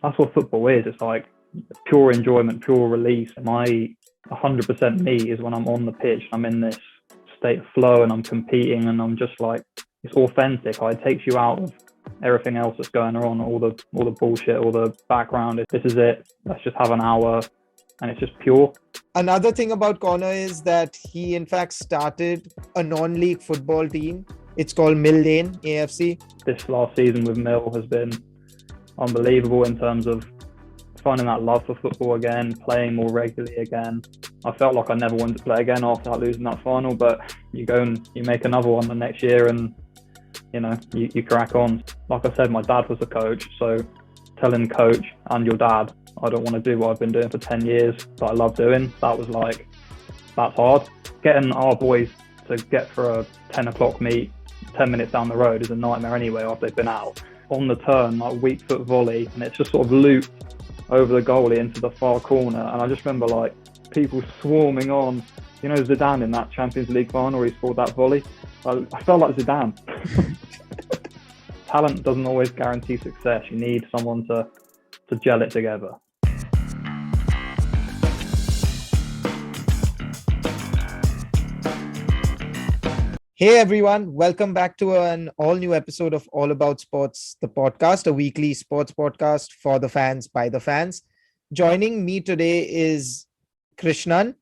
that's what football is. It's like pure enjoyment, pure release. My 100% me is when I'm on the pitch. I'm in this state of flow and I'm competing and I'm just like, it's authentic. It takes you out of everything else that's going on, all the bullshit, all the background. This is it. Let's just have an hour, and it's just pure. Another thing about Conor is that he in fact started a non-league football team. It's called Lane AFC. This last season with Mill has been unbelievable in terms of finding that love for football again, playing more regularly again. I felt like I never wanted to play again after losing that final, but you go and you make another one the next year and you crack on. Like I said, my dad was a coach, so telling coach and your dad I don't want to do what I've been doing for 10 years that I love doing, that's hard. Getting our boys to get for a 10 o'clock meet 10 minutes down the road is a nightmare anyway after they've been out. On the turn, like weak foot volley, and it's just sort of looped over the goalie into the far corner, and I just remember like people swarming on. Zidane in that Champions League final where he scored that volley. I felt like Zidane. Talent doesn't always guarantee success. You need someone to gel it together. Hey everyone, welcome back to an all-new episode of All About Sports, the podcast, a weekly sports podcast for the fans, by the fans. Joining me today is Krishnan.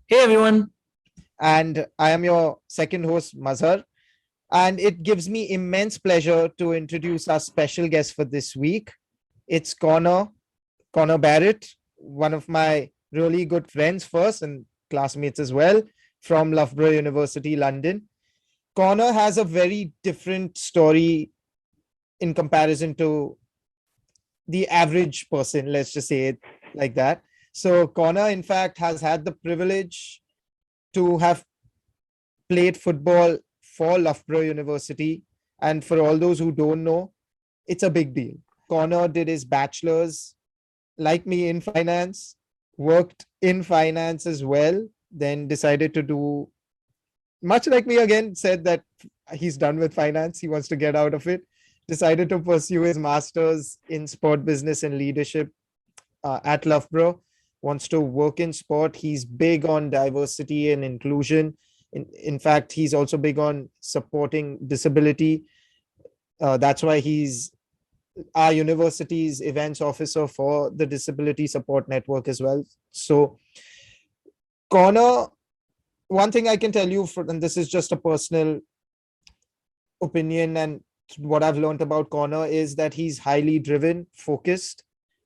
Hey everyone. And I am your second host, Mazhar. And it gives me immense pleasure to introduce our special guest for this week. It's Conor Barrett, one of my really good friends first and classmates as well, from Loughborough University, London. Conor has a very different story in comparison to the average person, let's just say it like that. So Conor, in fact, has had the privilege to have played football for Loughborough University. And for all those who don't know, it's a big deal. Conor did his bachelor's, like me, in finance, worked in finance as well, then decided to do, much like me again, said that he's done with finance, he wants to get out of it, decided to pursue his master's in sport business and leadership at Loughborough, wants to work in sport. He's big on diversity and inclusion. In fact, he's also big on supporting disability. That's why he's our university's events officer for the Disability Support Network as well. So Conor, one thing I can tell you, and this is just a personal opinion and what I've learned about Conor, is that he's highly driven, focused,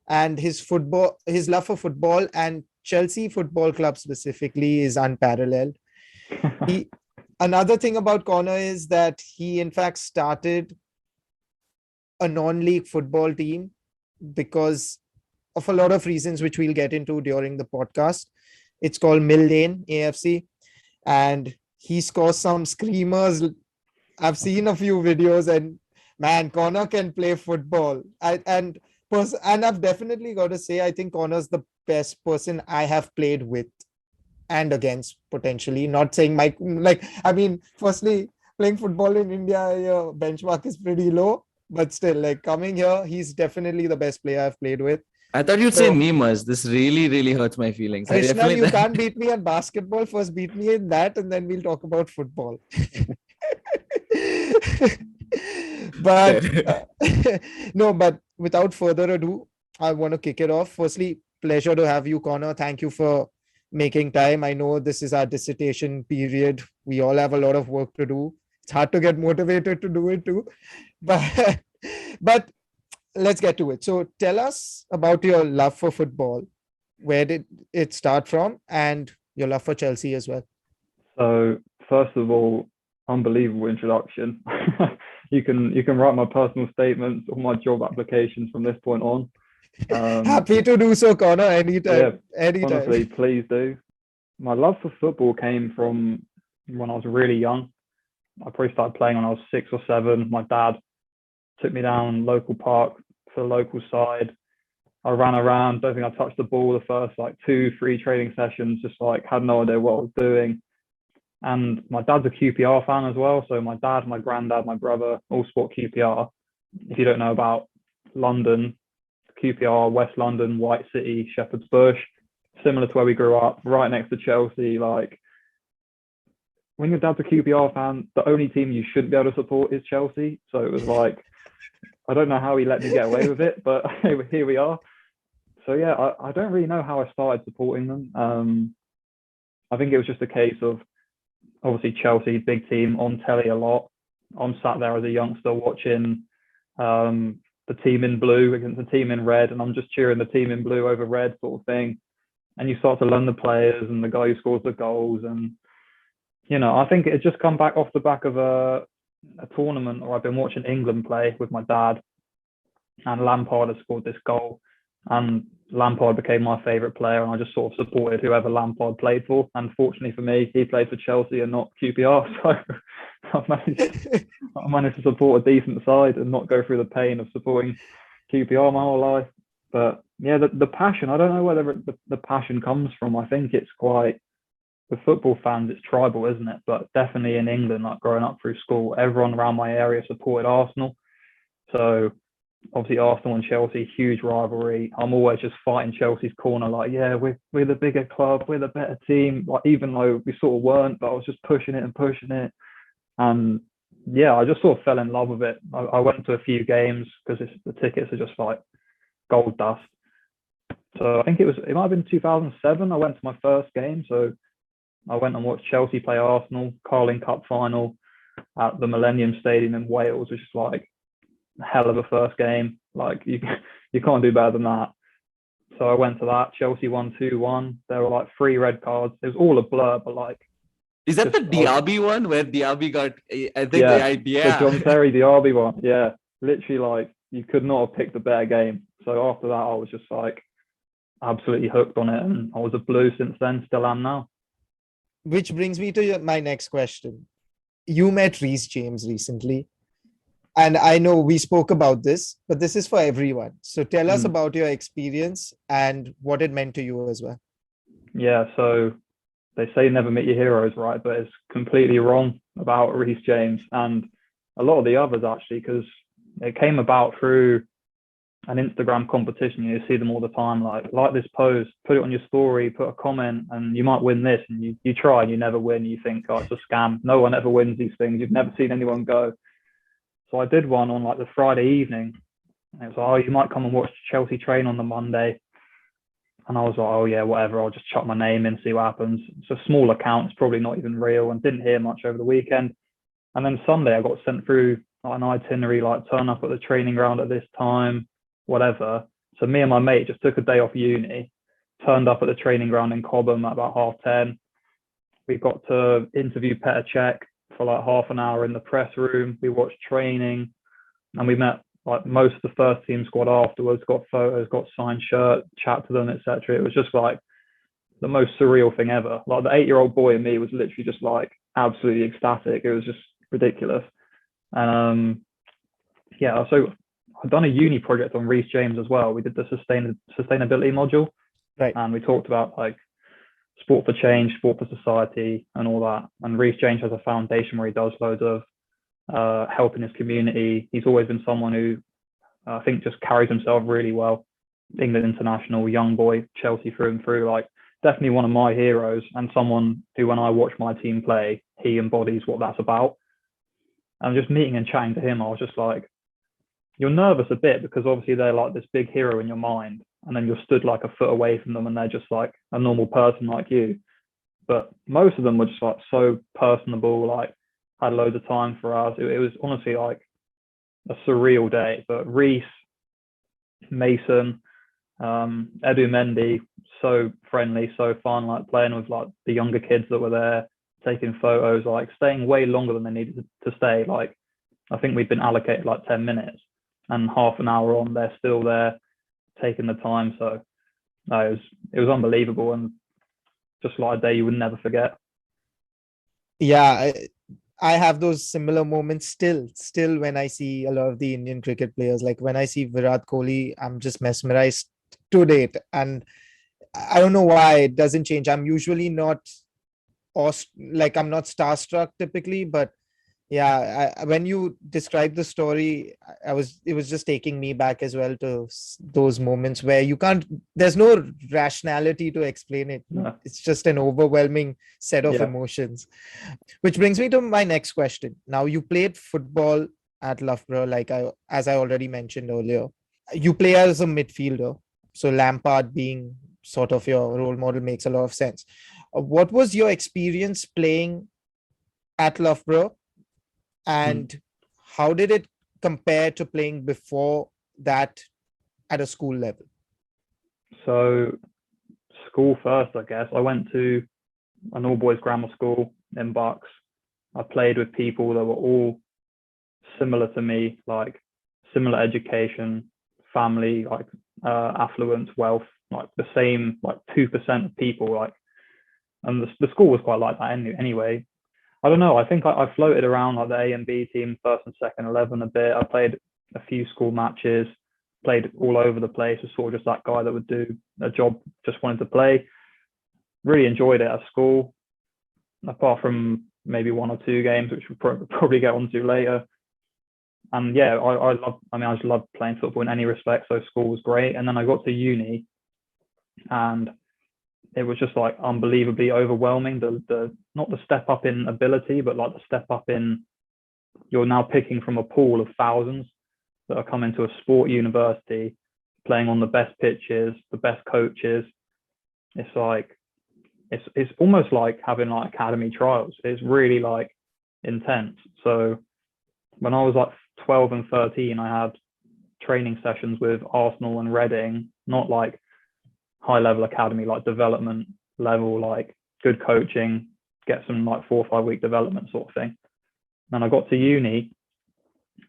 and his love for football and Chelsea Football Club specifically is unparalleled. Another thing about Conor is that he in fact started a non-league football team because of a lot of reasons which we'll get into during the podcast. It's called Lane AFC, and he scores some screamers. I've seen a few videos, and man, Conor can play football. And I've definitely got to say, I think Conor's the best person I have played with and against, potentially. Not saying firstly, playing football in India, your benchmark is pretty low, but still, coming here, he's definitely the best player I've played with. I thought you'd say me, Maz. This really, really hurts my feelings. Krishna, you can't beat me at basketball. First beat me in that, and then we'll talk about football. But but without further ado, I want to kick it off. Firstly, pleasure to have you, Conor. Thank you for making time. I know this is our dissertation period. We all have a lot of work to do. It's hard to get motivated to do it too. But let's get to it. So tell us about your love for football. Where did it start from, and your love for Chelsea as well? So first of all, unbelievable introduction. You can write my personal statements or my job applications from this point on. Happy to do so, Conor. Anytime. Honestly, please do. My love for football came from when I was really young. I probably started playing when I was 6 or 7. My dad took me down local park for the local side. I ran around. Don't think I touched the ball the first 2-3 training sessions. Just had no idea what I was doing. And my dad's a QPR fan as well. So my dad, my granddad, my brother all sport QPR. If you don't know about London, QPR, West London, White City, Shepherd's Bush, similar to where we grew up, right next to Chelsea. Like, when your dad's a QPR fan, the only team you shouldn't be able to support is Chelsea. So it was like, I don't know how he let me get away with it, but here we are. So yeah, I don't really know how I started supporting them. I think it was just a case of, obviously Chelsea, big team, on telly a lot. I'm sat there as a youngster watching the team in blue against the team in red, and I'm just cheering the team in blue over red sort of thing. And you start to learn the players and the guy who scores the goals. And, you know, I think it just come back off the back of a tournament, or I've been watching England play with my dad, and Lampard has scored this goal. And Lampard became my favourite player, and I just sort of supported whoever Lampard played for. And fortunately for me, he played for Chelsea and not QPR. So I managed to support a decent side and not go through the pain of supporting QPR my whole life. But yeah, the passion, I don't know where the passion comes from. I think it's quite, with football fans, it's tribal, isn't it? But definitely in England, like growing up through school, everyone around my area supported Arsenal. So obviously Arsenal and Chelsea, huge rivalry. I'm always just fighting Chelsea's corner, like, yeah, we're the bigger club, we're the better team. Like, even though we sort of weren't, but I was just pushing it. And yeah, I just sort of fell in love with it. I went to a few games because the tickets are just like gold dust. So I think it might have been 2007. I went to my first game. So I went and watched Chelsea play Arsenal, Carling Cup final at the Millennium Stadium in Wales, which is like a hell of a first game. Like, you can't do better than that. So I went to that. Chelsea won 2-1. There were like 3 red cards. It was all a blur, but like, Is that the Diaby one where Diaby got, I think, the John Terry Diaby one? Yeah, literally, like, you could not have picked a better game. So after that, I was just like absolutely hooked on it, and I was a blue since then, still am now. Which brings me to my next question. You met Reece James recently, and I know we spoke about this, but this is for everyone. So tell us about your experience and what it meant to you as well. Yeah, so they say never meet your heroes, right? But it's completely wrong about Reece James and a lot of the others, actually, because it came about through an Instagram competition. You see them all the time, like this post, put it on your story, put a comment, and you might win this. And you try and you never win. You think, oh, it's a scam. No one ever wins these things. You've never seen anyone go. So I did one on like the Friday evening. And it was like, oh, you might come and watch Chelsea train on the Monday. And I was like, oh yeah, whatever. I'll just chuck my name in, see what happens. It's a small account. It's probably not even real, and didn't hear much over the weekend. And then Sunday I got sent through like an itinerary, like turn up at the training ground at this time, whatever. So me and my mate just took a day off uni, turned up at the training ground in Cobham at about 10:30. We got to interview Petr Cech for like half an hour in the press room. We watched training, and we met like most of the first team squad afterwards, got photos, got signed shirt, chat to them, etc. It was just like the most surreal thing ever. Like, the 8-year-old boy in me was literally just like absolutely ecstatic. It was just ridiculous. And yeah, so I've done a uni project on Reece James as well. We did the sustainability module, right? And we talked about like sport for change, sport for society, and all that. And Reece James has a foundation where he does loads of helping his community. He's always been someone who I think just carries himself really well. England international, young boy, Chelsea through and through. Like, definitely one of my heroes, and someone who, when I watch my team play, he embodies what that's about. And just meeting and chatting to him, I was just like, you're nervous a bit because obviously they're like this big hero in your mind, and then you're stood like a foot away from them and they're just like a normal person like you. But most of them were just like so personable, like had loads of time for us. It was honestly like a surreal day. But Reece, Mason, Edu Mendy, so friendly, so fun, like playing with like the younger kids that were there, taking photos, like staying way longer than they needed to stay. Like, I think we've been allocated like 10 minutes, and half an hour on, they're still there taking the time. So no, it was unbelievable, and just like a day you would never forget. Yeah, I have those similar moments still when I see a lot of the Indian cricket players. Like when I see Virat Kohli, I'm just mesmerized to date. And I don't know why it doesn't change. I'm usually not, or like I'm not starstruck typically, but Yeah, when you described the story, it was just taking me back as well to those moments where there's no rationality to explain it. No. It's just an overwhelming set of Yeah. emotions. Which brings me to my next question. Now, you played football at Loughborough, as I already mentioned earlier. You play as a midfielder, so Lampard being sort of your role model makes a lot of sense. What was your experience playing at Loughborough, and how did it compare to playing before that at a school level? So school first, I guess. I went to an all-boys grammar school in Bucks. I played with people that were all similar to me, like similar education, family, like affluence, wealth, like the same, like 2% of people, like, and the school was quite like that anyway. I don't know. I think I floated around like the A and B team, first and second 11 a bit. I played a few school matches, played all over the place. Was sort of just that guy that would do a job, just wanted to play. Really enjoyed it at school, apart from maybe 1 or 2 games, which we'll probably get onto later. And yeah, I just loved playing football in any respect. So school was great. And then I got to uni, and it was just like unbelievably overwhelming. The not the step up in ability, but like the step up in, you're now picking from a pool of thousands that are coming to a sport university, playing on the best pitches, the best coaches. It's like it's almost like having like academy trials. It's really like intense. So when I was like 12 and 13, I had training sessions with Arsenal and Reading, not like high level academy, like development level, like good coaching, get some like 4 or 5 week development sort of thing. And I got to uni,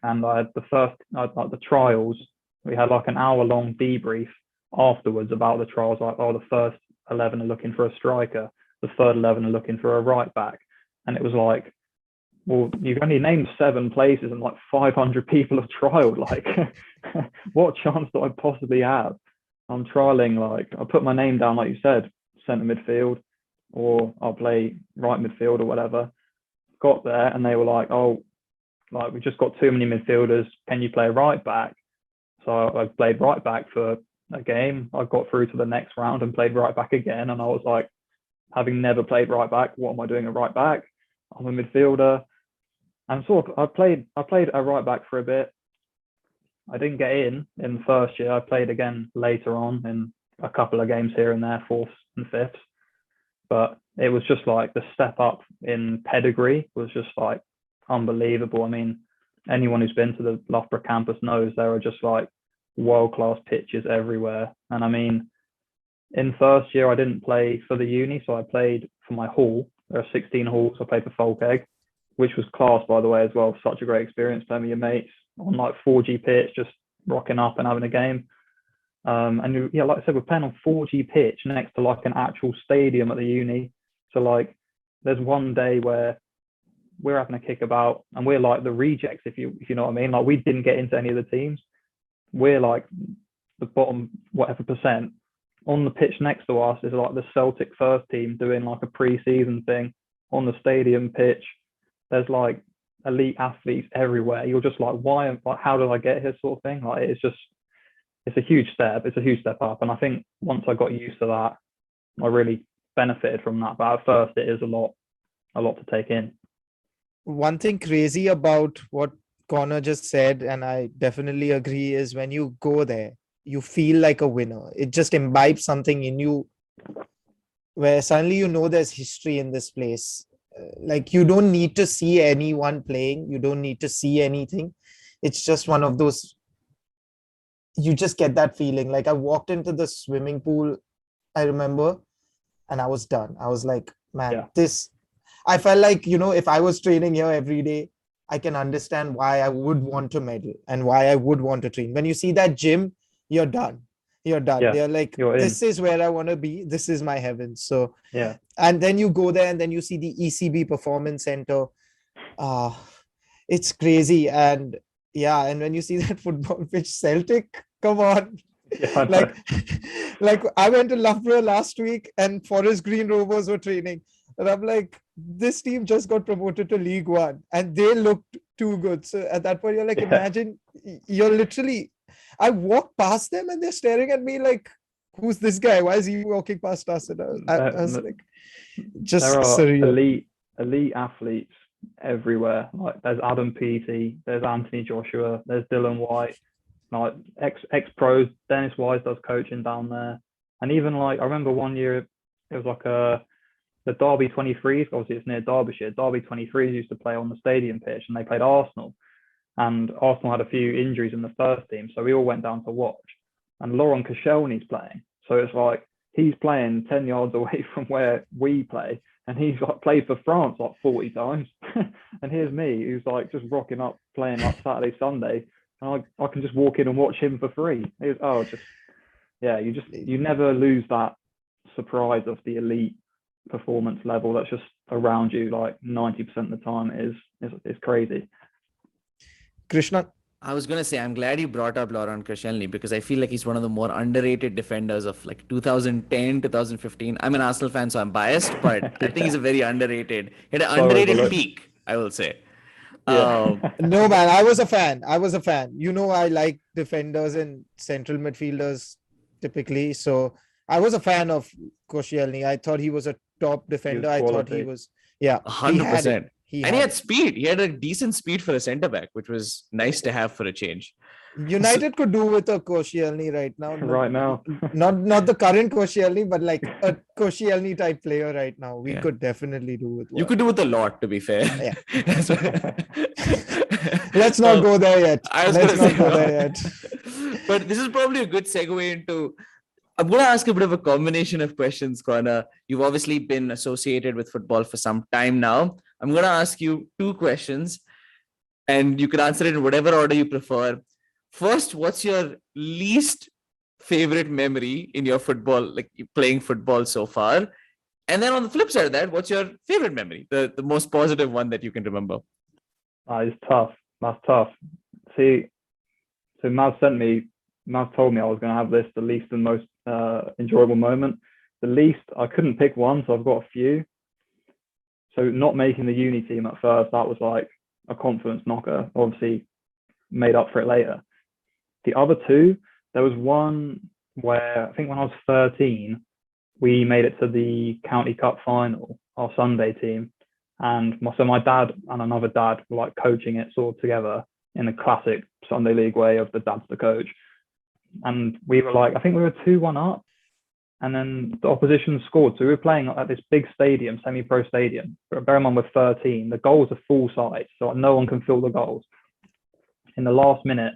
and I had like the trials. We had like an hour long debrief afterwards about the trials, like, oh, the first 11 are looking for a striker, the third 11 are looking for a right back. And it was like, well, you've only named 7 places and like 500 people have trialed. Like, what chance do I possibly have? I'm trialing, like, I put my name down, like you said, centre midfield, or I'll play right midfield or whatever. Got there and they were like, oh, like, we just got too many midfielders. Can you play right back? So I played right back for a game. I got through to the next round and played right back again. And I was like, having never played right back, what am I doing at right back? I'm a midfielder. And sort of, I played a right back for a bit. I didn't get in the first year. I played again later on in a couple of games here and there, 4th and 5th. But it was just like the step up in pedigree was just like unbelievable. I mean, anyone who's been to the Loughborough campus knows there are just like world-class pitches everywhere. And I mean, in first year, I didn't play for the uni, so I played for my hall. There are 16 halls. I played for Folkegg, which was class, by the way, as well. Such a great experience playing with your mates on like 4G pitch, just rocking up and having a game. And yeah, like I said, we're playing on 4G pitch next to like an actual stadium at the uni. So like, there's one day where we're having a kickabout and we're like the rejects, if you know what I mean. Like, we didn't get into any of the teams. We're like the bottom whatever percent. On the pitch next to us is like the Celtic first team doing like a pre-season thing on the stadium pitch. There's like elite athletes everywhere. You're just like, why? Like, how did I get here? Sort of thing. Like, it's a huge step. It's a huge step up. And I think once I got used to that, I really benefited from that. But at first, it is a lot to take in. One thing crazy about what Conor just said, and I definitely agree, is when you go there, you feel like a winner. It just imbibes something in you where suddenly you know there's history in this place. Like, you don't need to see anyone playing. You don't need to see anything. It's just one of those, you just get that feeling. Like, I walked into the swimming pool, I remember, and I was done. I was like, man, I felt like, if I was training here every day, I can understand why I would want to medal and why I would want to train. When you see that gym, you're done. You're done. Yeah, they're like, this is where I want to be. This is my heaven. So, yeah. And then you go there and then you see the ECB Performance Center. It's crazy. And yeah, and when you see that football pitch, Celtic, come on. Yeah, like I went to Loughborough last week and Forest Green Rovers were training. And I'm like, this team just got promoted to League One and they looked too good. So at that point, you're like, imagine you're literally, I walk past them and they're staring at me like, who's this guy? Why is he walking past us? And I was like, just there are surreal. elite athletes everywhere. Like there's Adam Peaty, there's Anthony Joshua, there's Dylan White, like ex pros. Dennis Wise does coaching down there, and even like I remember one year it was like the Derby 23s. Obviously, it's near Derbyshire. Derby 23s used to play on the stadium pitch, and they played Arsenal. And Arsenal had a few injuries in the first team, so we all went down to watch. And Laurent Koscielny's playing, so it's like he's playing 10 yards away from where we play, and he's like played for France like 40 times. And here's me, who's like just rocking up playing like Saturday, Sunday, and I can just walk in and watch him for free. You never lose that surprise of the elite performance level that's just around you like 90% of the time. Is crazy. Krishna? I was going to say, I'm glad you brought up Laurent Koscielny because I feel like he's one of the more underrated defenders of like 2010, 2015. I'm an Arsenal fan, so I'm biased, but I think he's a very underrated, he had an underrated peak, I will say. No, man, I was a fan. I like defenders and central midfielders typically. So I was a fan of Koscielny. I thought he was a top defender. I thought he was, 100%. He had speed. He had a decent speed for a centre back, which was nice to have for a change. United could do with a Koscielny right now. Right now. not the current Koscielny, but like a Koscielny type player right now. We could definitely do with one. You could do with a lot, to be fair. Yeah. Let's not go there yet. But this is probably a good segue into... I'm going to ask a bit of a combination of questions, Conor. You've obviously been associated with football for some time now. I'm going to ask you two questions and you can answer it in whatever order you prefer. First, what's your least favorite memory in your football, like playing football so far? And then on the flip side of that, what's your favorite memory, the most positive one that you can remember? It's tough. That's tough. See, so Maz told me I was going to have this, the least and most enjoyable moment. The least, I couldn't pick one, so I've got a few. So not making the uni team at first, that was like a confidence knocker. Obviously made up for it later. The other two, there was one where I think when I was 13, we made it to the county cup final, our Sunday team. And my dad and another dad were like coaching it sort of together in the classic Sunday league way of the dad's the coach. And we were like, I think we were 2-1 up. And then the opposition scored. So we were playing at this big stadium, semi-pro stadium. But bear in mind, we're 13. The goals are full size, so no one can fill the goals. In the last minute,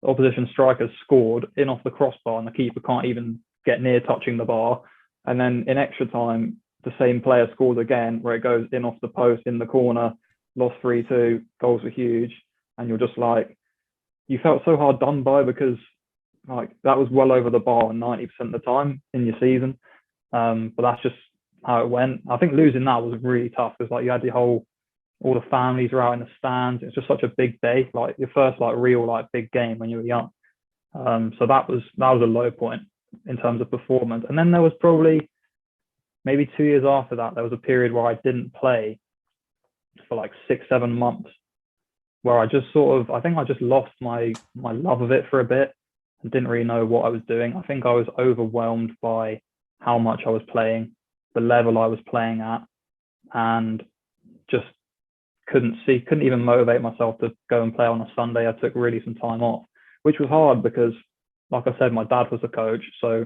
the opposition strikers scored in off the crossbar, and the keeper can't even get near touching the bar. And then in extra time, the same player scored again, where it goes in off the post in the corner, lost 3-2. Goals were huge. And you're just like, you felt so hard done by because like that was well over the bar 90% of the time in your season. But that's just how it went. I think losing that was really tough because like you had all the families were out in the stands. It's just such a big day, like your first like real like big game when you were young. So that was a low point in terms of performance. And then there was probably maybe 2 years after that, there was a period where I didn't play for like 6-7 months, where I just I think I just lost my love of it for a bit. I didn't really know what I was doing. I think I was overwhelmed by how much I was playing, the level I was playing at, and just couldn't even motivate myself to go and play on a Sunday. I took really some time off, which was hard because, like I said, my dad was a coach. So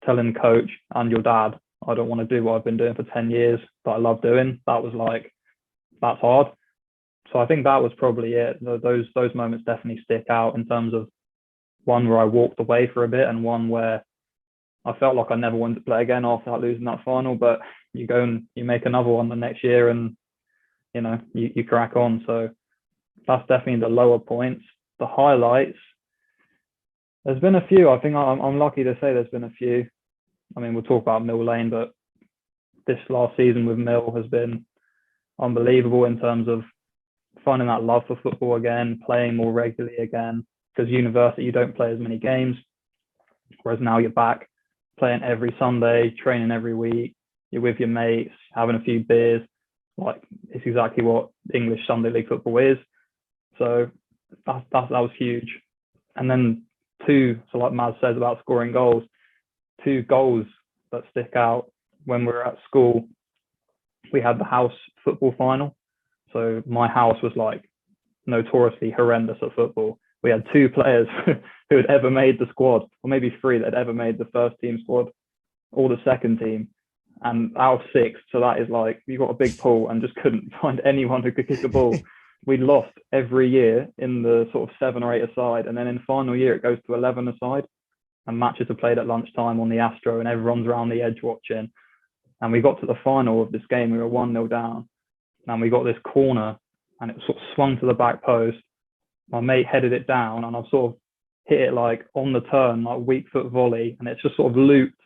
telling coach and your dad, I don't want to do what I've been doing for 10 years that I love doing, that was like, that's hard. So I think that was probably it. Those moments definitely stick out in terms of one where I walked away for a bit and one where I felt like I never wanted to play again after losing that final, but you go and you make another one the next year and, you know, you crack on. So that's definitely the lower points. The highlights, there's been a few. I think I'm lucky to say there's been a few. I mean, we'll talk about Mill Lane, but this last season with Mill has been unbelievable in terms of finding that love for football again, playing more regularly again, because university, you don't play as many games, whereas now you're back playing every Sunday, training every week, you're with your mates, having a few beers. like it's exactly what English Sunday League football is. So that was huge. And then so like Maz says about scoring goals, 2 goals that stick out. When we were at school, we had the house football final. So my house was like notoriously horrendous at football. We had 2 players who had ever made the squad, or maybe 3 that had ever made the first team squad or the second team. And out of 6, so that is like, you got a big pool and just couldn't find anyone who could kick a ball. We lost every year in the sort of 7 or 8 aside. And then in final year, it goes to 11 aside. And matches are played at lunchtime on the Astro, and everyone's around the edge watching. And we got to the final of this game. We were 1-0 down. And we got this corner, and it sort of swung to the back post. My mate headed it down, and I've sort of hit it like on the turn, like weak foot volley. And it's just sort of looped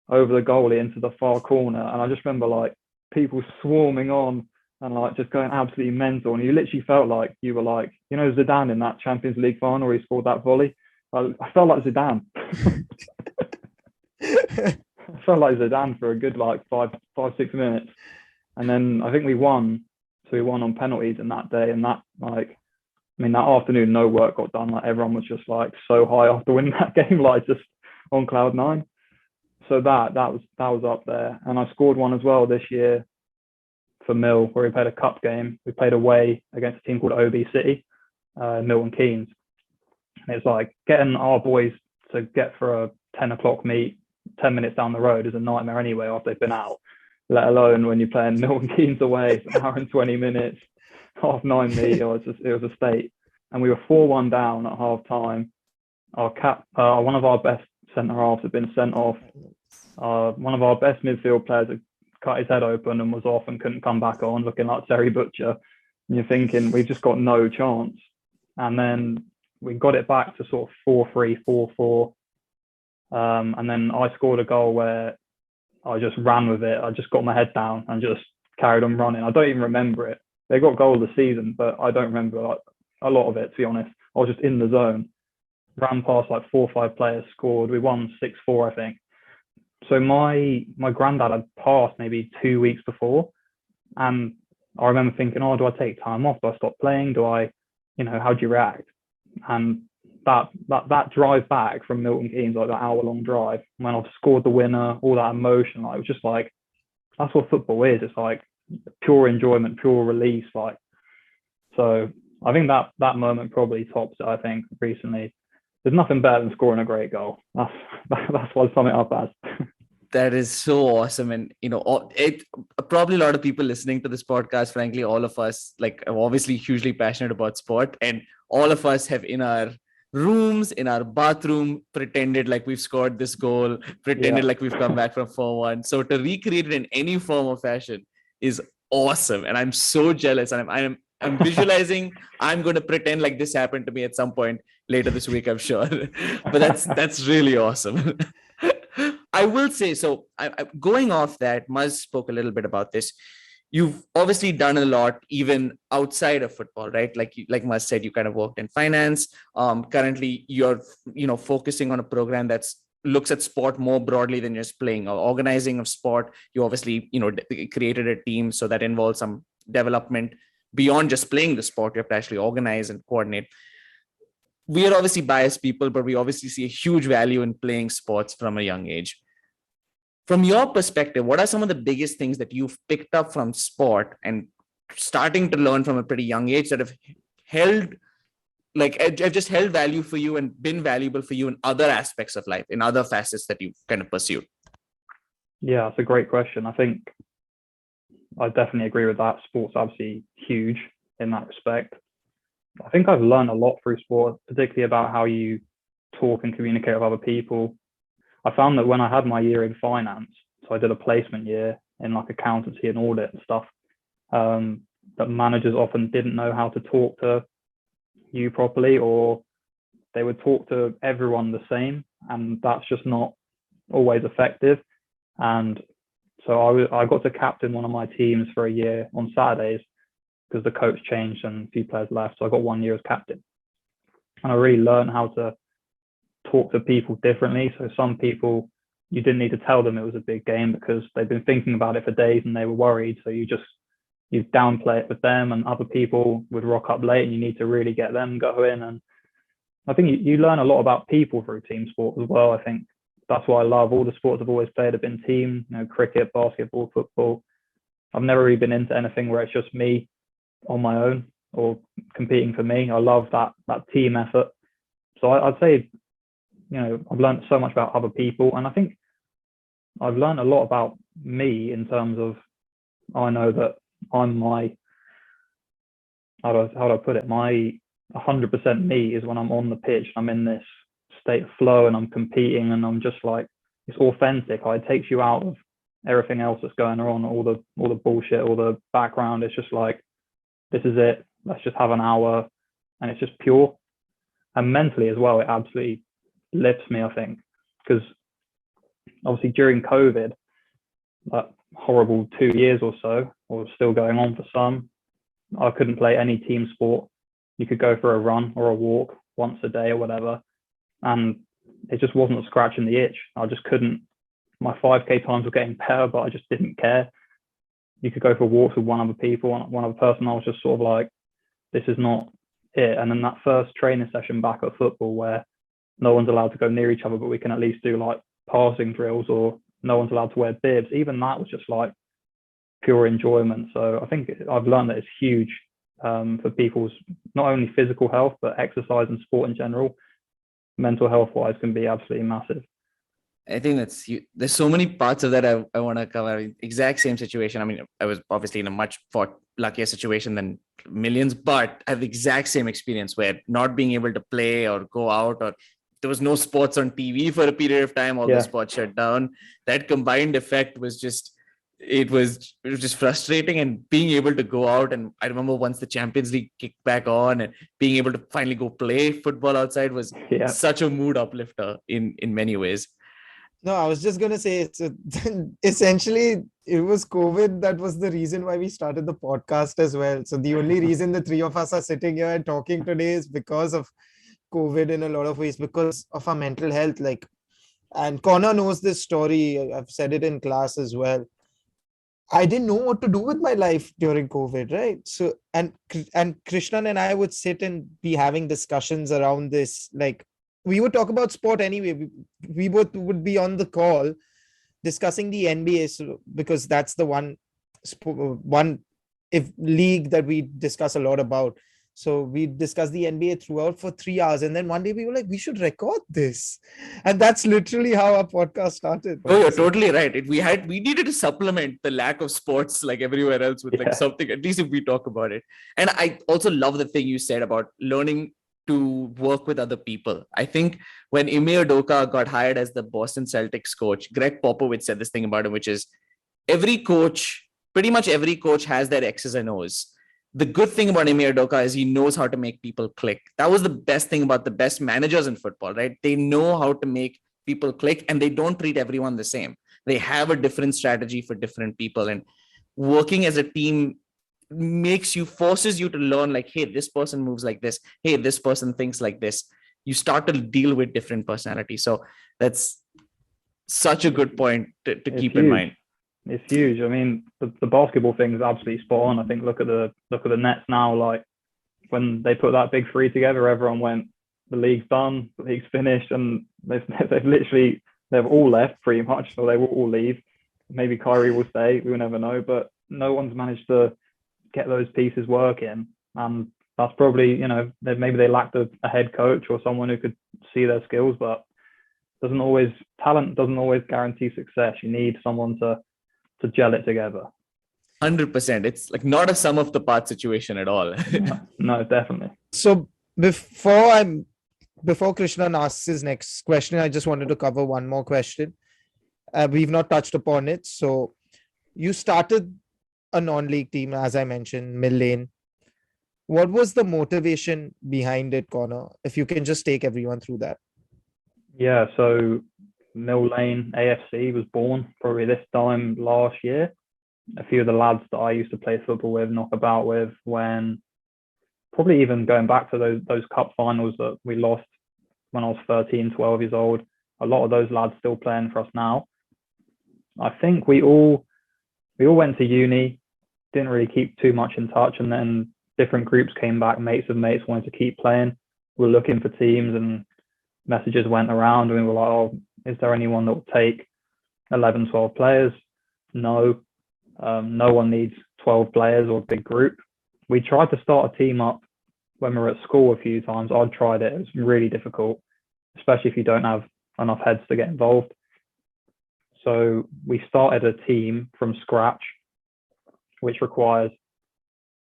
over the goalie into the far corner. And I just remember like people swarming on and like just going absolutely mental. And you literally felt like you were like, you know, Zidane in that Champions League final where he scored that volley. I felt like Zidane. I felt like Zidane for a good like 5-6 minutes. And then I think we won. So we won on penalties in that day. And that like, I mean, that afternoon, no work got done. Like everyone was just like so high after winning that game, like just on cloud 9. So that was up there. And I scored one as well this year for Mill, where we played a cup game. We played away against a team called OB City, Milton Keynes. And it's like getting our boys to get for a 10 o'clock meet 10 minutes down the road is a nightmare anyway after they've been out, let alone when you're playing Milton Keynes away, it's an hour and 20 minutes, 9:30 meet. It was a state. And we were 4-1 down at half time. One of our best centre halves had been sent off. One of our best midfield players had cut his head open and was off and couldn't come back on, looking like Terry Butcher. And you're thinking, we've just got no chance. And then we got it back to sort of 4-3, 4-4. And then I scored a goal where I just ran with it. I just got my head down and just carried on running. I don't even remember it. They got goal of the season, but I don't remember like, a lot of it, to be honest. I was just in the zone. Ran past like 4 or 5 players, scored. We won 6-4, I think. So my granddad had passed maybe 2 weeks before. And I remember thinking, do I take time off? Do I stop playing? How do you react? And that drive back from Milton Keynes, like that hour-long drive, when I've scored the winner, all that emotion, like it was just like, that's what football is. It's like pure enjoyment, pure release. Like, so I think that moment probably tops it, I think, recently. There's nothing better than scoring a great goal. That's what I sum it up as. That is so awesome. And, probably a lot of people listening to this podcast, frankly, all of us, like, are obviously hugely passionate about sport. And all of us have in our rooms, in our bathroom, pretended like we've scored this goal, pretended like we've come back from 4-1. So to recreate it in any form or fashion is awesome. And I'm so jealous. And I'm visualizing, I'm going to pretend like this happened to me at some point later this week, I'm sure. But that's really awesome. I will say, so going off that, Muz spoke a little bit about this. You've obviously done a lot, even outside of football, right? Like Muz said, you kind of worked in finance. Currently, you're, focusing on a program that looks at sport more broadly than just playing or organizing of sport. You obviously, created a team, so that involves some development beyond just playing the sport. You have to actually organize and coordinate. We are obviously biased people, but we obviously see a huge value in playing sports from a young age. From your perspective, what are some of the biggest things that you've picked up from sport and starting to learn from a pretty young age that have just held value for you and been valuable for you in other aspects of life, in other facets that you've kind of pursued? Yeah, that's a great question. I think I definitely agree with that. Sport's obviously huge in that respect. I think I've learned a lot through sport, particularly about how you talk and communicate with other people. I found that when I had my year in finance, so I did a placement year in like accountancy and audit and stuff, that managers often didn't know how to talk to you properly, or they would talk to everyone the same, and that's just not always effective. And so I got to captain one of my teams for a year on Saturdays, because the coach changed and a few players left. So I got 1 year as captain. And I really learned how to talk to people differently. So some people, you didn't need to tell them it was a big game because they'd been thinking about it for days and they were worried. So you just you downplay it with them, and other people would rock up late and you need to really get them going. And I think you learn a lot about people through team sport as well. I think that's why I love all the sports I've always played have been team, cricket, basketball, football. I've never really been into anything where it's just me on my own or competing for me. I love that team effort. So I'd say, I've learned so much about other people, and I think I've learned a lot about me in terms of, I know that I'm how do I put it? My 100% me is when I'm on the pitch, I'm in this state of flow and I'm competing and I'm just like, it's authentic. It takes you out of everything else that's going on, all the bullshit, all the background. It's just like, this is it. Let's just have an hour, and it's just pure. And mentally as well, it absolutely lifts me, I think, because obviously during COVID, that horrible 2 years or so, or still going on for some, I couldn't play any team sport. You could go for a run or a walk once a day or whatever, and it just wasn't scratching the itch. I just couldn't. My 5K times were getting better, but I just didn't care. You could go for walks with one other person. I was just sort of like, this is not it. And then that first training session back at football, where no one's allowed to go near each other, but we can at least do like passing drills, or no one's allowed to wear bibs. Even that was just like pure enjoyment. So I think I've learned that it's huge for people's not only physical health, but exercise and sport in general. Mental health wise can be absolutely massive. I think there's so many parts of that I want to cover. Exact same situation. I mean, I was obviously in a much luckier situation than millions, but I have the exact same experience where not being able to play or go out, or there was no sports on TV for a period of time, all the sports shut down. That combined effect was just, it was just frustrating. And being able to go out, and I remember once the Champions League kicked back on and being able to finally go play football outside was such a mood uplifter in many ways. No, I was just going to say, essentially, it was COVID that was the reason why we started the podcast as well. So the only reason the three of us are sitting here and talking today is because of COVID in a lot of ways, because of our mental health. And Conor knows this story. I've said it in class as well. I didn't know what to do with my life during COVID, right? So, and Krishnan and I would sit and be having discussions around this, we would talk about sport anyway. We both would be on the call discussing the NBA, because that's the one league that we discuss a lot about. So we discussed the NBA throughout for 3 hours. And then one day we were like, we should record this. And that's literally how our podcast started. Oh, you're totally right. We needed to supplement the lack of sports like everywhere else with something, at least if we talk about it. And I also love the thing you said about learning to work with other people. I think when Ime Udoka got hired as the Boston Celtics coach, Greg Popovich said this thing about him, which is pretty much every coach has their X's and O's. The good thing about Ime Udoka is he knows how to make people click. That was the best thing about the best managers in football, right? They know how to make people click, and they don't treat everyone the same. They have a different strategy for different people, and working as a team forces you to learn, like, hey, this person moves like this. Hey, this person thinks like this. You start to deal with different personalities. So that's such a good point to keep in mind. It's huge. I mean, the basketball thing is absolutely spot on. I think look at the Nets now. Like when they put that big three together, everyone went, the league's done, the league's finished, and they've all left pretty much, so they will all leave. Maybe Kyrie will stay. We will never know, but no one's managed to get those pieces working. And that's probably, maybe they lacked a head coach or someone who could see their skills, but talent doesn't always guarantee success. You need someone to gel it together. 100%. It's like not a sum of the parts situation at all. No, definitely. So before Krishnan asks his next question, I just wanted to cover one more question. We've not touched upon it. So you started a non-league team, as I mentioned, Lane. What was the motivation behind it, Conor? If you can just take everyone through that. Yeah, so Lane AFC was born probably this time last year. A few of the lads that I used to play football with, knock about with, when probably even going back to those cup finals that we lost when I was 13, 12 years old. A lot of those lads still playing for us now. I think we all went to uni. didn't really keep too much in touch. And then different groups came back, mates of mates wanted to keep playing. We were looking for teams, and messages went around, and we were like, oh, is there anyone that will take 11, 12 players? No. No one needs 12 players or a big group. We tried to start a team up when we were at school a few times. I'd tried it. It was really difficult, especially if you don't have enough heads to get involved. So we started a team from scratch, which requires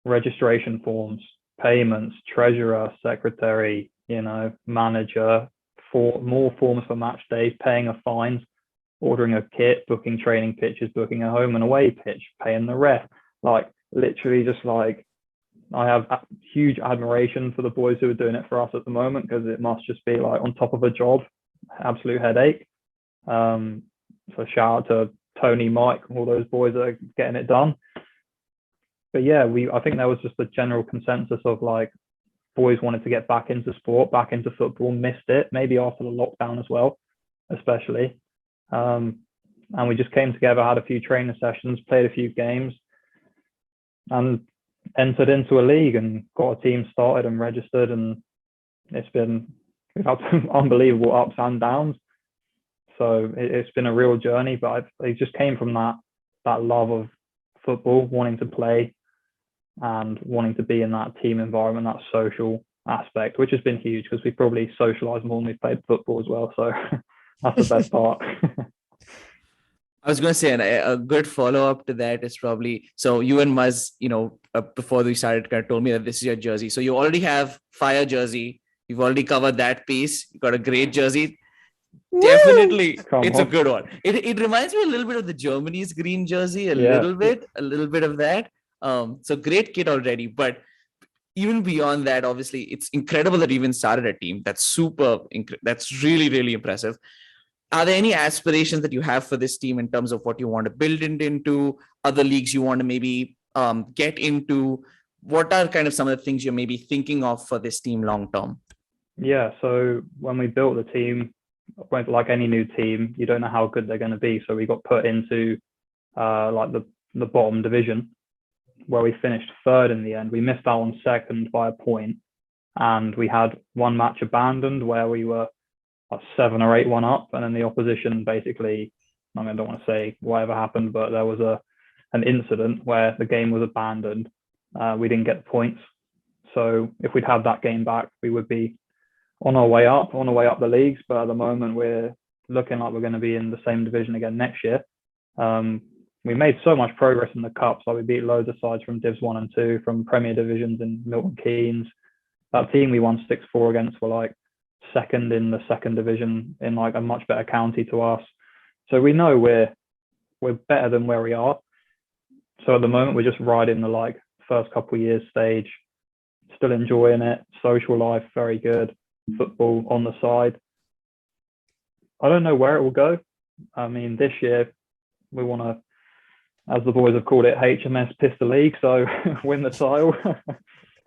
registration forms, payments, treasurer, secretary, manager, more forms for match days, paying a fines, ordering a kit, booking training pitches, booking a home and away pitch, paying the ref. Like literally just like, I have huge admiration for the boys who are doing it for us at the moment, because it must just be like on top of a job, absolute headache. So shout out to Tony, Mike, all those boys that are getting it done. But yeah, I think there was just a general consensus of like, boys wanted to get back into sport, back into football, missed it, maybe after the lockdown as well, especially. And we just came together, had a few training sessions, played a few games, and entered into a league and got a team started and registered. And we've had some unbelievable ups and downs. So it's been a real journey, but it just came from that love of football, wanting to play and wanting to be in that team environment, that social aspect, which has been huge because we probably socialized more than we've played football as well. So that's the best part. I was going to say, and a good follow-up to that is probably, so you and Muzz, before we started, kind of told me that this is your jersey. So you already have Fire jersey. You've already covered that piece. You got a great jersey. Definitely, it's a good one. It reminds me a little bit of the Germany's green jersey, a little bit of that. So great kit already. But even beyond that, obviously, it's incredible that you even started a team. That's that's really, really impressive. Are there any aspirations that you have for this team in terms of what you want to build it into, other leagues you want to maybe get into? What are kind of some of the things you're maybe thinking of for this team long term? Yeah, so when we built the team, like any new team, you don't know how good they're going to be. So we got put into like the bottom division, where we finished third in the end. We missed out on second by a point, and we had one match abandoned where we were 7 or 8-1 up, and then the opposition basically, I don't want to say whatever happened, but there was an incident where the game was abandoned. We didn't get the points. So if we'd had that game back, we would be on our way up the leagues. But at the moment, we're looking like we're going to be in the same division again next year. We made so much progress in the cups. Like we beat loads of sides from Divs 1 and 2, from Premier Divisions in Milton Keynes. That team we won 6-4 against were like second in the second division in like a much better county to us. So we know we're better than where we are. So at the moment, we're just riding the like first couple of years stage, still enjoying it. Social life, very good. Football on the side. I don't know where it will go. I mean, this year we want to, as the boys have called it, HMS Piss the League. So win the title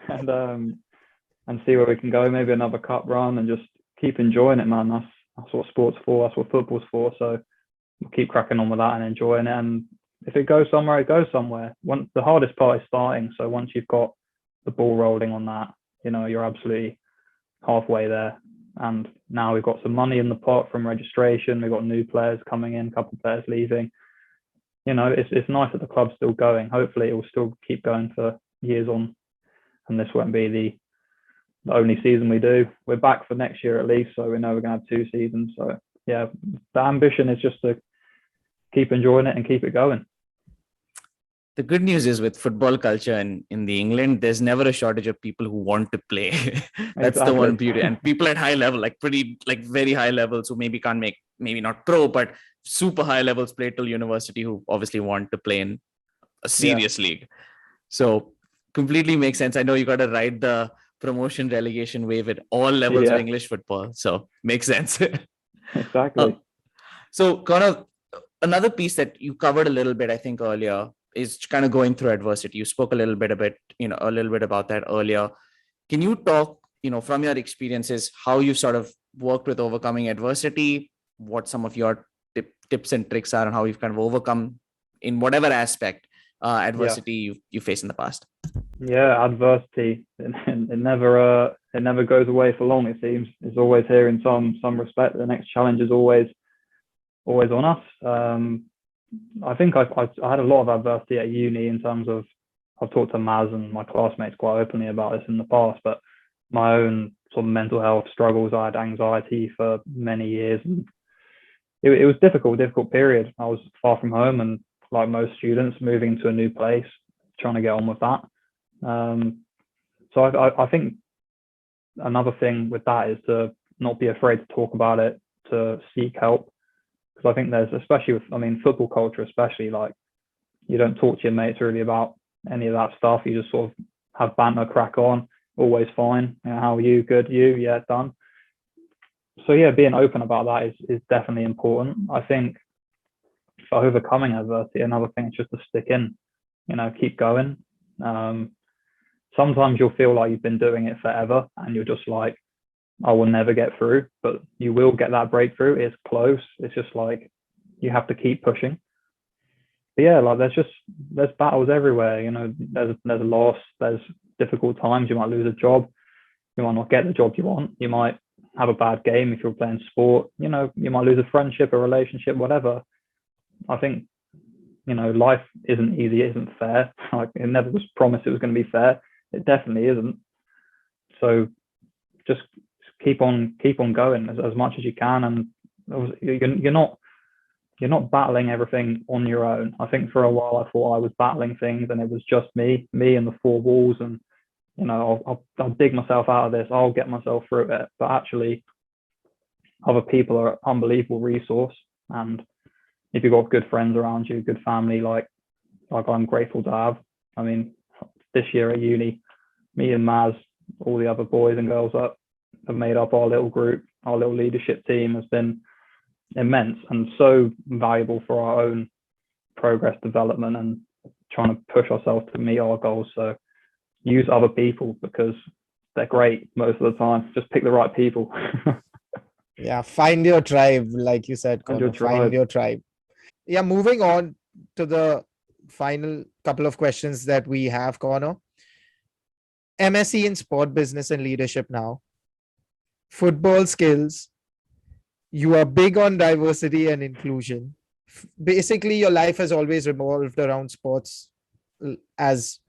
and see where we can go. Maybe another cup run and just keep enjoying it, man. That's what sport's for. That's what football's for. So we'll keep cracking on with that and enjoying it. And if it goes somewhere, it goes somewhere. The hardest part is starting. So once you've got the ball rolling on that, you're absolutely halfway there. And now we've got some money in the pot from registration. We've got new players coming in, a couple of players leaving. It's nice that the club's still going. Hopefully it will still keep going for years on, and this won't be the only season we do. We're back for next year at least, so we know we're going to have 2 seasons. So yeah, the ambition is just to keep enjoying it and keep it going. The good news is with football culture in the England, there's never a shortage of people who want to play. That's exactly the one beauty. And people at high level, very high levels, who maybe can't make, maybe not pro, but super high levels, play till university, who obviously want to play in a serious league. So completely makes sense. I know you got to ride the promotion relegation wave at all levels of English football. So makes sense. Exactly. So Conor, another piece that you covered a little bit, I think earlier, is kind of going through adversity. You spoke a little bit about that earlier. Can you talk, from your experiences, how you sort of worked with overcoming adversity, what some of your tips and tricks are, and how you've kind of overcome in whatever aspect adversity you faced in the past? Yeah, adversity. It never goes away for long. It seems it's always here in some respect. The next challenge is always on us. I think I had a lot of adversity at uni in terms of I've talked to Maz and my classmates quite openly about this in the past, but my own sort of mental health struggles. I had anxiety for many years, and it was difficult period. I was far from home, and like most students, moving to a new place, trying to get on with that. So I think another thing with that is to not be afraid to talk about it, to seek help, because I think there's, especially with, I mean, football culture, especially, like, you don't talk to your mates really about any of that stuff. You just sort of have banter, crack on, always fine. You know, how are you? Good. You? Yeah, done. So yeah, being open about that is definitely important. I think for overcoming adversity, another thing is just to stick in, you know, keep going. Sometimes you'll feel like you've been doing it forever and you're just like, I will never get through, but you will get that breakthrough. It's close. It's just like, you have to keep pushing. But yeah, like there's battles everywhere. You know, there's a loss, there's difficult times. You might lose a job. You might not get the job you want. You might have a bad game if you're playing sport. You know, you might lose a friendship, a relationship, whatever. I think, you know, life isn't easy, it isn't fair. Like, it never was promised it was going to be fair. It definitely isn't. So just keep on going as much as you can, and you're not battling everything on your own. I think for a while I thought I was battling things and it was just me and the four walls, and you know, I'll dig myself out of this, I'll get myself through it. But actually, other people are an unbelievable resource, and if you've got good friends around you, good family, like I'm grateful to have. I mean, this year at uni, me and Maz, all the other boys and girls that have made up our little group, our little leadership team, has been immense and so valuable for our own progress, development, and trying to push ourselves to meet our goals. So use other people because they're great most of the time. Just pick the right people. Yeah, find your tribe, like you said, Conor. Find your tribe. Yeah, moving on to the final couple of questions that we have, Conor. MSc in sport business and leadership now. Football skills. You are big on diversity and inclusion. Basically, your life has always revolved around sports, as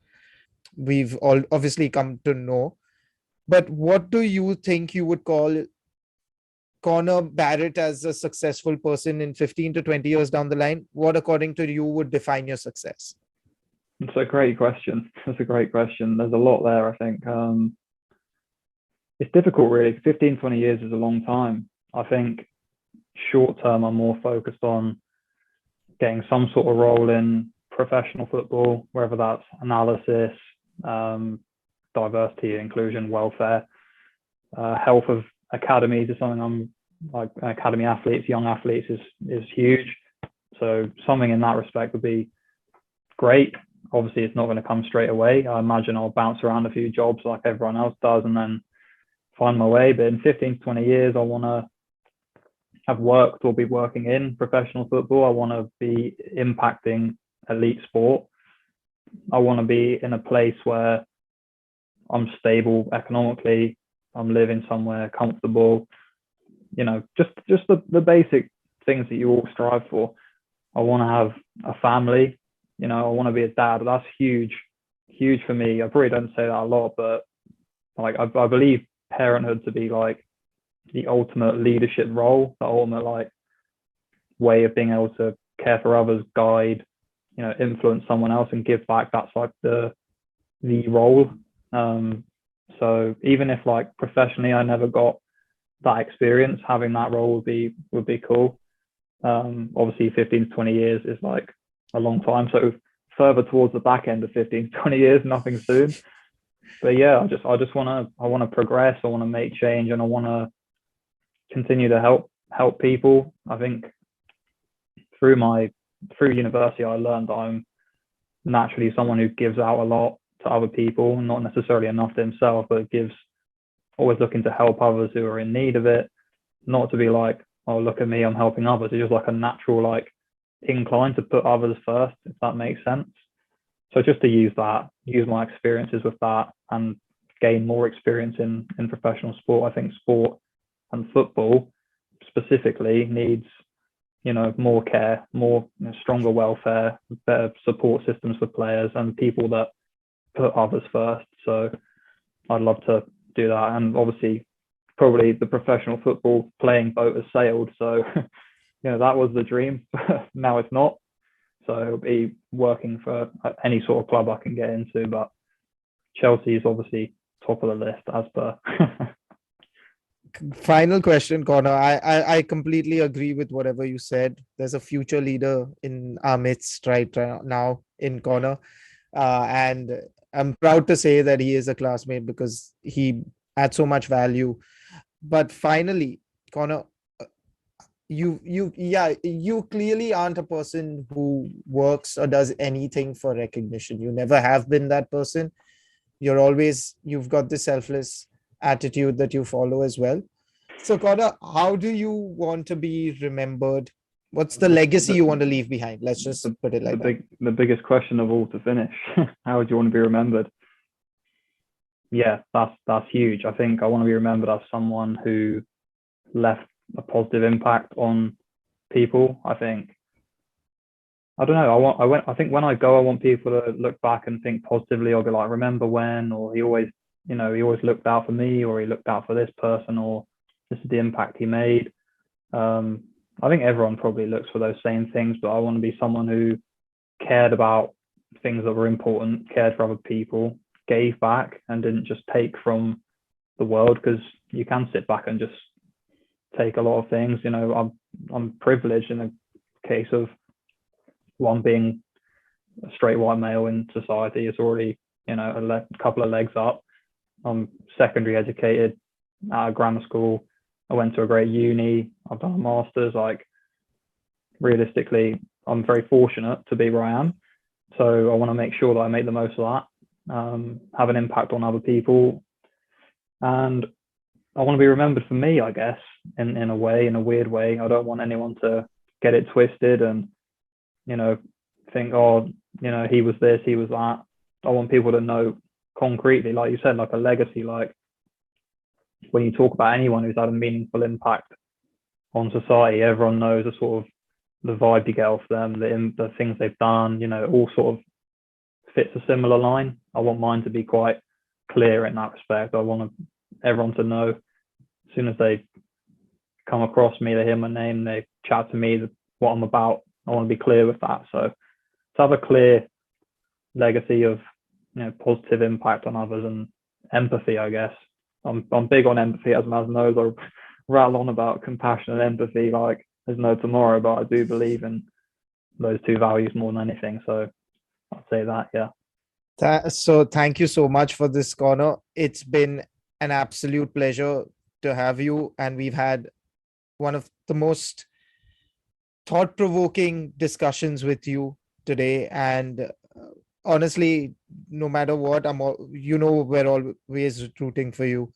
we've all obviously come to know. But what do you think you would call Conor Barrett as a successful person in 15 to 20 years down the line? What, according to you, would define your success? It's a great question. There's a lot there, I think. It's difficult, really. 15, 20 years is a long time. I think short term, I'm more focused on getting some sort of role in professional football, whether that's analysis, diversity, inclusion, welfare, health of academies is something I'm like. Academy athletes, young athletes is huge. So something in that respect would be great. Obviously, it's not going to come straight away. I imagine I'll bounce around a few jobs like everyone else does and then find my way. But in 15 to 20 years, I want to have worked or be working in professional football. I want to be impacting elite sport. I want to be in a place where I'm stable economically. I'm living somewhere comfortable. You know, just the basic things that you all strive for. I want to have a family. You know, I want to be a dad. That's huge for me. I probably don't say that a lot, but like I believe parenthood to be like the ultimate leadership role, the ultimate like way of being able to care for others, guide, you know, influence someone else and give back. That's like the role. So even if like professionally I never got that experience, having that role would be cool. Obviously 15 to 20 years is like a long time, so further towards the back end of 15 to 20 years, nothing soon. But yeah, I just want to progress. I want to make change, and I want to continue to help people. I think through university, I learned that I'm naturally someone who gives out a lot to other people, not necessarily enough to himself, but gives, always looking to help others who are in need of it. Not to be like, oh, look at me, I'm helping others. It's just like a natural like incline to put others first, if that makes sense. So just to use my experiences with that and gain more experience in professional sport. I think sport and football specifically needs, more care, more stronger welfare, better support systems for players and people that put others first. So I'd love to do that. And obviously, probably the professional football playing boat has sailed. So, that was the dream. Now it's not. So it'll be working for any sort of club I can get into. But Chelsea is obviously top of the list as per. Final question, Connor. I completely agree with whatever you said. There's a future leader in our midst right now in Connor. And I'm proud to say that he is a classmate because he adds so much value. But finally, Connor, you clearly aren't a person who works or does anything for recognition. You never have been that person. You've got this selfless attitude that you follow as well. So Connor, how do you want to be remembered? What's the legacy you want to leave behind? Let's just put it like that. The biggest question of all to finish. How would you want to be remembered? Yeah, that's huge. I think I want to be remembered as someone who left a positive impact on people. I think when I go, I want people to look back and think positively, or be like, remember when, or he always looked out for me, or he looked out for this person, or this is the impact he made. I think everyone probably looks for those same things, but I want to be someone who cared about things that were important, cared for other people, gave back, and didn't just take from the world, because you can sit back and just take a lot of things. I'm privileged in a case of one being a straight white male in society. It's already, a couple of legs up. I'm secondary educated at a grammar school. I went to a great uni. I've done a master's. Like, realistically, I'm very fortunate to be where I am. So I want to make sure that I make the most of that, have an impact on other people. And I want to be remembered for me, I guess, in a weird way. I don't want anyone to get it twisted and, think, he was this, he was that. I want people to know concretely, like you said, like a legacy. Like, when you talk about anyone who's had a meaningful impact on society, everyone knows the sort of the vibe you get off them, the things they've done, all sort of fits a similar line. I want mine to be quite clear in that respect. I want everyone to know, as soon as they come across me, they hear my name, they chat to me, what I'm about. I want to be clear with that. So to have a clear legacy of, positive impact on others and empathy, I guess. I'm big on empathy, as Maz knows. I rattle on about compassion and empathy like there's no tomorrow, but I do believe in those two values more than anything. So I'd say that, yeah. So thank you so much for this, Connor. It's been an absolute pleasure to have you. And we've had one of the most thought-provoking discussions with you today. And honestly, no matter what, we're always rooting for you.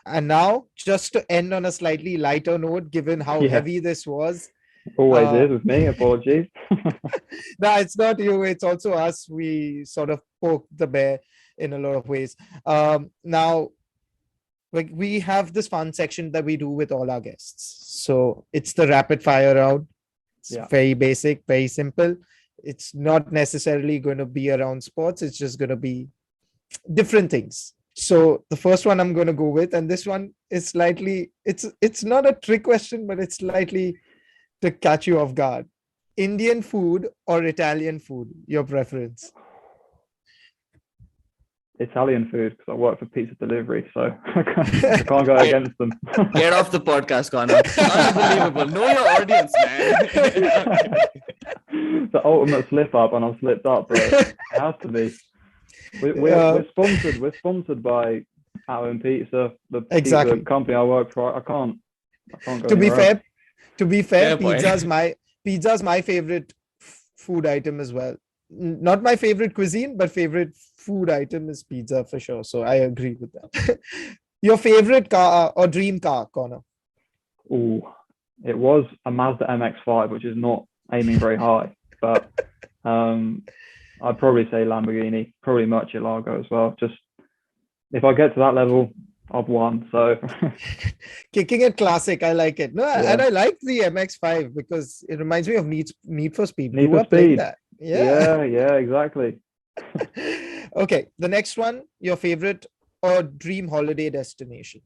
And now, just to end on a slightly lighter note, given how heavy this was. Always is with me, apologies. No, it's not you, it's also us. We sort of poke the bear in a lot of ways. Now, we have this fun section that we do with all our guests. So it's the rapid fire round. It's very basic, very simple. It's not necessarily going to be around sports. It's just going to be different things. So the first one I'm going to go with, and this one is slightly, it's not a trick question, but it's slightly to catch you off guard. Indian food or Italian food, your preference? Italian food, because I work for pizza delivery, so I can't go against them. Get off the podcast, Conor. Unbelievable. Know your audience, man. The ultimate slip up, and I've slipped up, but it has to be. We're sponsored. We're sponsored by Alan Pizza, the pizza company I work for. I can't go. To be fair, pizza's my favorite food item as well. Not my favorite cuisine, but favorite food item is pizza for sure. So I agree with that. Your favorite car or dream car, Connor? Oh, it was a Mazda MX-5, which is not aiming very high, but I'd probably say Lamborghini, probably Murcielago as well. Just if I get to that level, I've won. So Kicking it classic. I like it. No, Yeah. and I like the MX-5 because it reminds me of Need for Speed. Need Grew for up playing Speed. that. Yeah. Yeah, exactly. Okay, the next one, your favorite or dream holiday destination.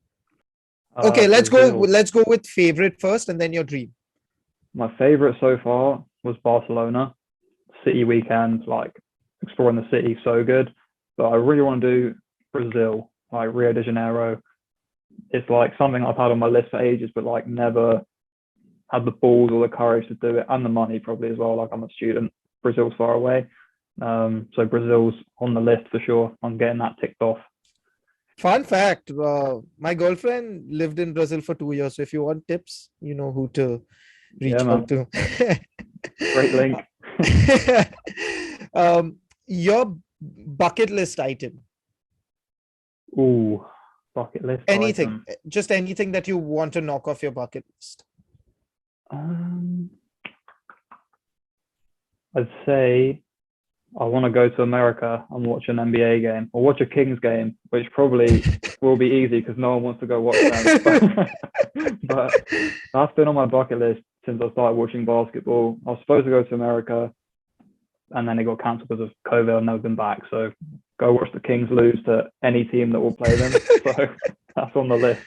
Okay, Brazil. let's go with favorite first and then your dream. My favorite so far was Barcelona. City weekend, like exploring the city, so good. But I really want to do Brazil, like Rio de Janeiro. It's like something I've had on my list for ages, but like never had the balls or the courage to do it, and the money probably as well. Like I'm a student, Brazil's far away, so Brazil's on the list for sure. I'm getting that ticked off. Fun fact, my girlfriend lived in Brazil for 2 years. So if you want tips, you know who to reach out to. Great link. Your bucket list item. Ooh, bucket list Anything, item. just anything that you want to knock off your bucket list. I'd say I want to go to America and watch an NBA game or watch a Kings game, which probably will be easy because no one wants to go watch them. But that's been on my bucket list since I started watching basketball. I was supposed to go to America and then it got cancelled because of COVID. I've never been back. So go watch the Kings lose to any team that will play them. So that's on the list.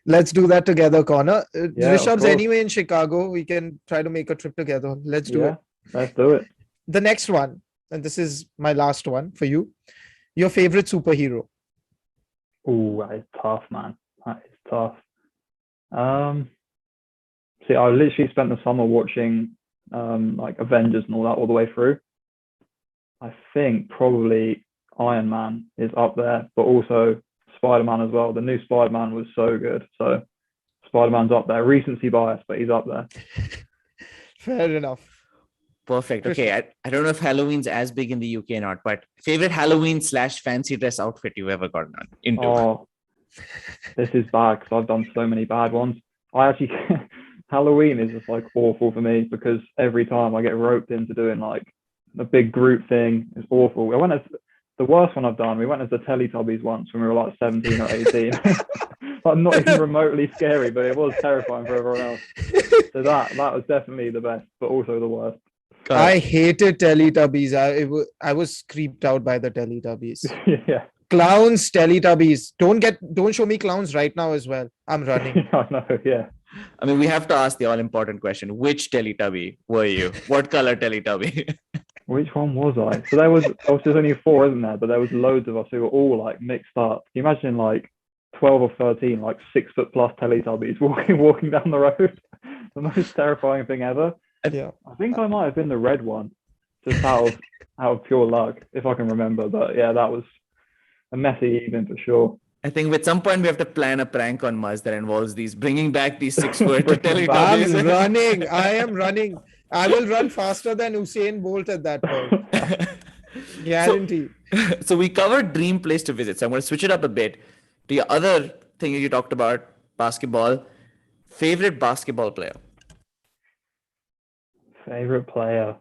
Let's do that together, Conor. Yeah, Rishabh's anyway in Chicago. We can try to make a trip together. Let's do it. Let's do it. The next one, and this is my last one for you. Your favorite superhero. Oh, that is tough, man. That is tough. See, I literally spent the summer watching like Avengers and all that all the way through. I think probably Iron Man is up there, but also Spider-Man as well. The new Spider-Man was so good. So Spider-Man's up there. Recency bias, but he's up there. Fair enough. Perfect. Okay. I don't know if Halloween's as big in the UK or not, but favorite Halloween / fancy dress outfit you've ever gotten into? Oh, this is bad because I've done so many bad ones. I actually, Halloween is just like awful for me because every time I get roped into doing like a big group thing, it's awful. I went as the worst one I've done. We went as the Teletubbies once when we were like 17 or 18. Like not even remotely scary, but it was terrifying for everyone else. So that was definitely the best, but also the worst. I hated Teletubbies. I was creeped out by the Teletubbies. Yeah. Clowns, Teletubbies. Don't show me clowns right now as well. I'm running. I know, yeah. I mean, we have to ask the all-important question. Which Teletubby were you? What color Teletubby? Which one was I? So there was obviously there's only 4, isn't there? But there was loads of us who were all like mixed up. Can you imagine like 12 or 13, like 6 foot plus Teletubbies walking down the road? The most terrifying thing ever. Yeah. I think I might have been the red one, just out of pure luck, if I can remember. But yeah, that was a messy evening for sure. I think at some point we have to plan a prank on Muzz that involves bringing back these 6 foot Teletubbies. I'm running. I am running. I will run faster than Usain Bolt at that point. Guarantee. So we covered dream place to visit. So I'm going to switch it up a bit. The other thing you talked about, basketball. Favorite basketball player? Favorite player?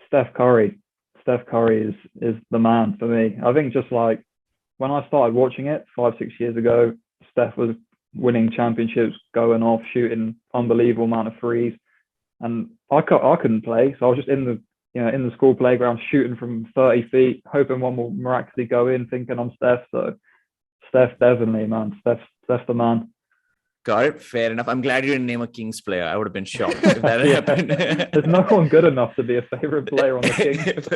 Steph Curry. Steph Curry is the man for me. I think just like when I started watching it 5-6 years ago, Steph was winning championships, going off, shooting unbelievable amount of threes, and I couldn't play, so I was just in the school playground shooting from 30 feet, hoping one will miraculously go in, thinking I'm Steph. So Steph definitely, man. Steph's the man. Got it. Fair enough. I'm glad you didn't name a Kings player. I would have been shocked if that had happened. There's no one good enough to be a favorite player on the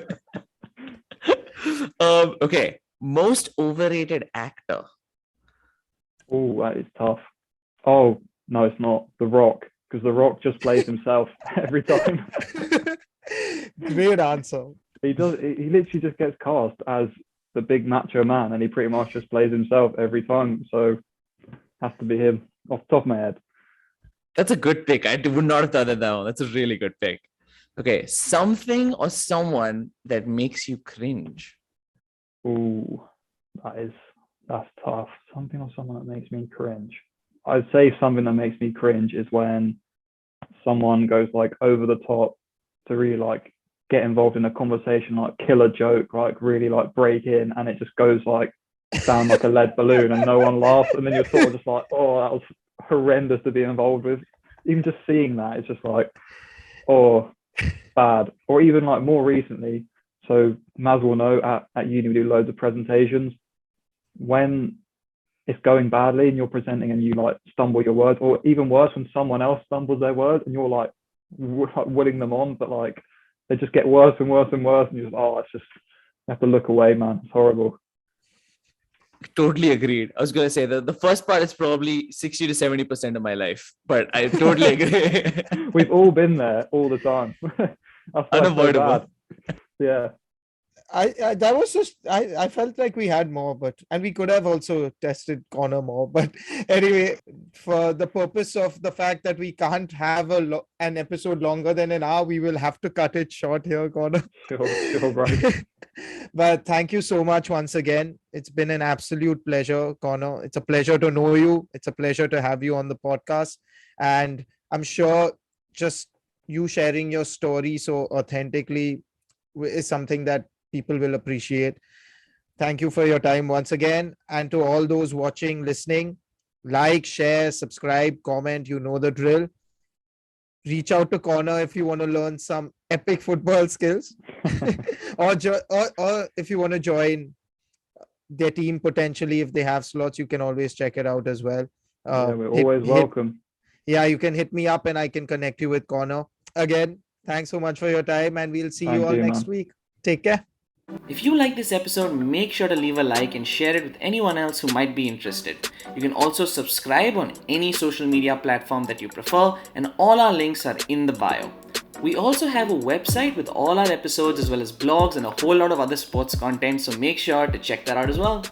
Kings. Okay. Most overrated actor? Oh, that is tough. Oh, no, it's not. The Rock. Because The Rock just plays himself every time. Great answer. He literally just gets cast as the big macho man and he pretty much just plays himself every time. So has to be him off the top of my head. That's a good pick. I would not have thought that down. That's a really good pick. Okay. Something or someone that makes you cringe? Ooh, that's tough. Something or someone that makes me cringe. I'd say something that makes me cringe is when someone goes like over the top to really like get involved in a conversation, like kill a joke, like really like break in, and it just goes like down like a lead balloon and no one laughs, and then you're sort of just like, oh, that was horrendous to be involved with. Even just seeing that, it's just like, oh, bad. Or even like more recently, so Maz will know at uni we do loads of presentations. When it's going badly and you're presenting and you like stumble your words, or even worse, when someone else stumbles their words and you're like willing them on, but like they just get worse and worse and worse, and you're just, oh, it's just, you have to look away, man. It's horrible. Totally agreed. I was going to say that the first part is probably 60 to 70% of my life, but I totally agree. We've all been there all the time. Unavoidable. Yeah. That was just I felt like we had more, and we could have also tested Conor more, but anyway, for the purpose of the fact that we can't have an episode longer than an hour, we will have to cut it short here, Conor. Sure, right. But thank you so much once again. It's been an absolute pleasure, Conor. It's a pleasure to know you. It's a pleasure to have you on the podcast, and I'm sure just you sharing your story so authentically is something that people will appreciate. Thank you for your time once again. And to all those watching, listening, like, share, subscribe, comment, you know the drill. Reach out to Conor if you want to learn some epic football skills or if you want to join their team potentially. If they have slots, you can always check it out as well. We're always welcome. You can hit me up and I can connect you with Conor. Again, thanks so much for your time, and we'll see you all next week. Take care. If you like this episode, make sure to leave a like and share it with anyone else who might be interested. You can also subscribe on any social media platform that you prefer, and all our links are in the bio. We also have a website with all our episodes as well as blogs and a whole lot of other sports content, so make sure to check that out as well.